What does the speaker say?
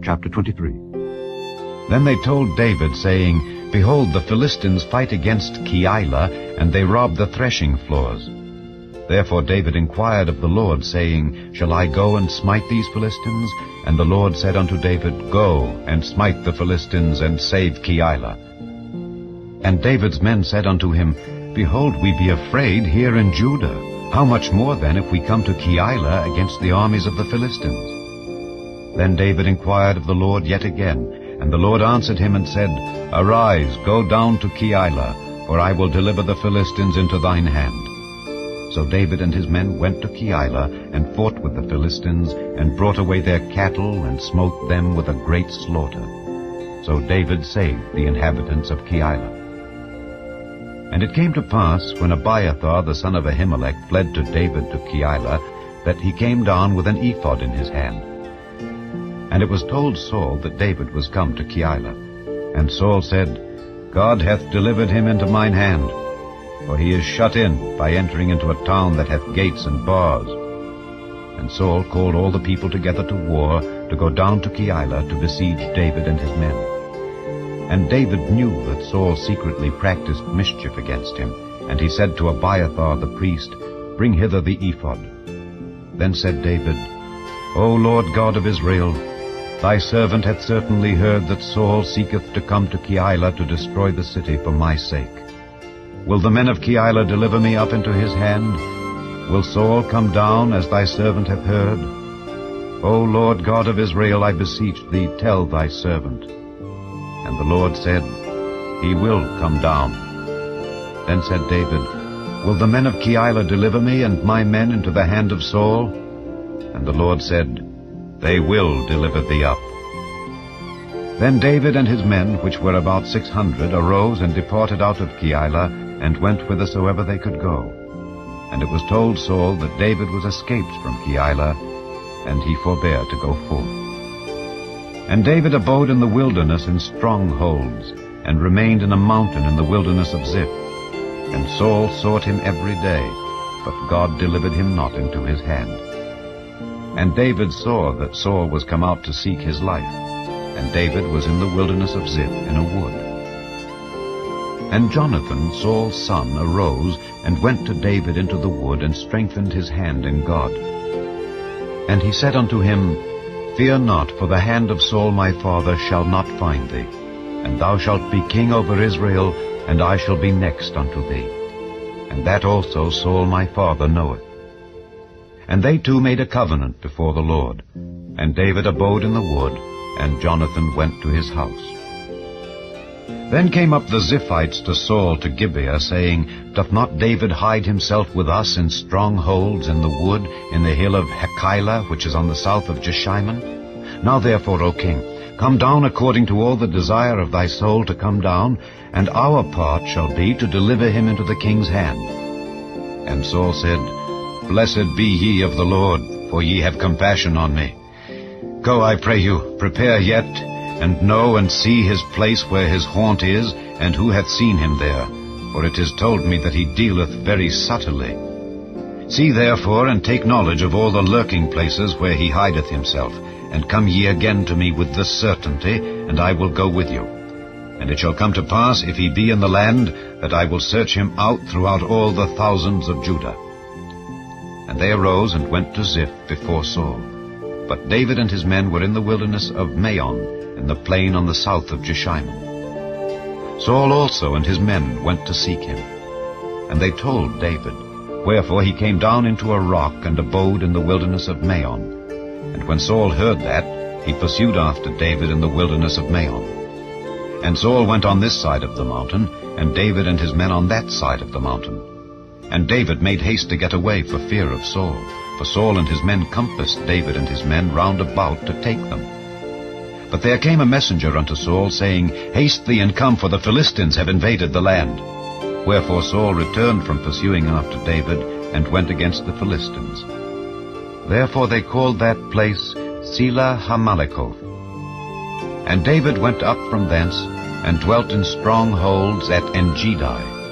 Chapter 23. Then they told David, saying, Behold, the Philistines fight against Keilah, and they rob the threshing floors. Therefore David inquired of the Lord, saying, Shall I go and smite these Philistines? And the Lord said unto David, Go, and smite the Philistines, and save Keilah. And David's men said unto him, Behold, we be afraid here in Judah. How much more then if we come to Keilah against the armies of the Philistines? Then David inquired of the Lord yet again, and the Lord answered him and said, Arise, go down to Keilah, for I will deliver the Philistines into thine hand. So David and his men went to Keilah, and fought with the Philistines, and brought away their cattle, and smote them with a great slaughter. So David saved the inhabitants of Keilah. And it came to pass, when Abiathar the son of Ahimelech fled to David to Keilah, that he came down with an ephod in his hand. And it was told Saul that David was come to Keilah. And Saul said, God hath delivered him into mine hand, for he is shut in by entering into a town that hath gates and bars. And Saul called all the people together to war, to go down to Keilah to besiege David and his men. And David knew that Saul secretly practiced mischief against him, and he said to Abiathar the priest, Bring hither the ephod. Then said David, O Lord God of Israel, thy servant hath certainly heard that Saul seeketh to come to Keilah to destroy the city for my sake. Will the men of Keilah deliver me up into his hand? Will Saul come down, as thy servant hath heard? O Lord God of Israel, I beseech thee, tell thy servant. And the Lord said, He will come down. Then said David, Will the men of Keilah deliver me and my men into the hand of Saul? And the Lord said, They will deliver thee up. Then David and his men, which were about 600, arose and departed out of Keilah, and went whithersoever they could go. And it was told Saul that David was escaped from Keilah, and he forbare to go forth. And David abode in the wilderness in strongholds, and remained in a mountain in the wilderness of Ziph. And Saul sought him every day, but God delivered him not into his hand. And David saw that Saul was come out to seek his life, and David was in the wilderness of Ziph in a wood. And Jonathan, Saul's son, arose, and went to David into the wood, and strengthened his hand in God. And he said unto him, Fear not, for the hand of Saul my father shall not find thee, and thou shalt be king over Israel, and I shall be next unto thee. And that also Saul my father knoweth. And they two made a covenant before the Lord. And David abode in the wood, and Jonathan went to his house. Then came up the Ziphites to Saul to Gibeah, saying, Doth not David hide himself with us in strongholds in the wood, in the hill of Hachilah, which is on the south of Jeshimon? Now therefore, O king, come down according to all the desire of thy soul to come down, and our part shall be to deliver him into the king's hand. And Saul said, Blessed be ye of the Lord, for ye have compassion on me. Go, I pray you, prepare yet, and know and see his place where his haunt is, and who hath seen him there, for it is told me that he dealeth very subtly. See therefore, and take knowledge of all the lurking places where he hideth himself, and come ye again to me with this certainty, and I will go with you. And it shall come to pass, if he be in the land, that I will search him out throughout all the thousands of Judah. And they arose and went to Ziph before Saul. But David and his men were in the wilderness of Maon, in the plain on the south of Jeshimon. Saul also and his men went to seek him. And they told David. Wherefore he came down into a rock, and abode in the wilderness of Maon. And when Saul heard that, he pursued after David in the wilderness of Maon. And Saul went on this side of the mountain, and David and his men on that side of the mountain. And David made haste to get away for fear of Saul, for Saul and his men compassed David and his men round about to take them. But there came a messenger unto Saul, saying, Haste thee and come, for the Philistines have invaded the land. Wherefore Saul returned from pursuing after David, and went against the Philistines. Therefore they called that place Selah Hammalekoth. And David went up from thence, and dwelt in strongholds at Engedi.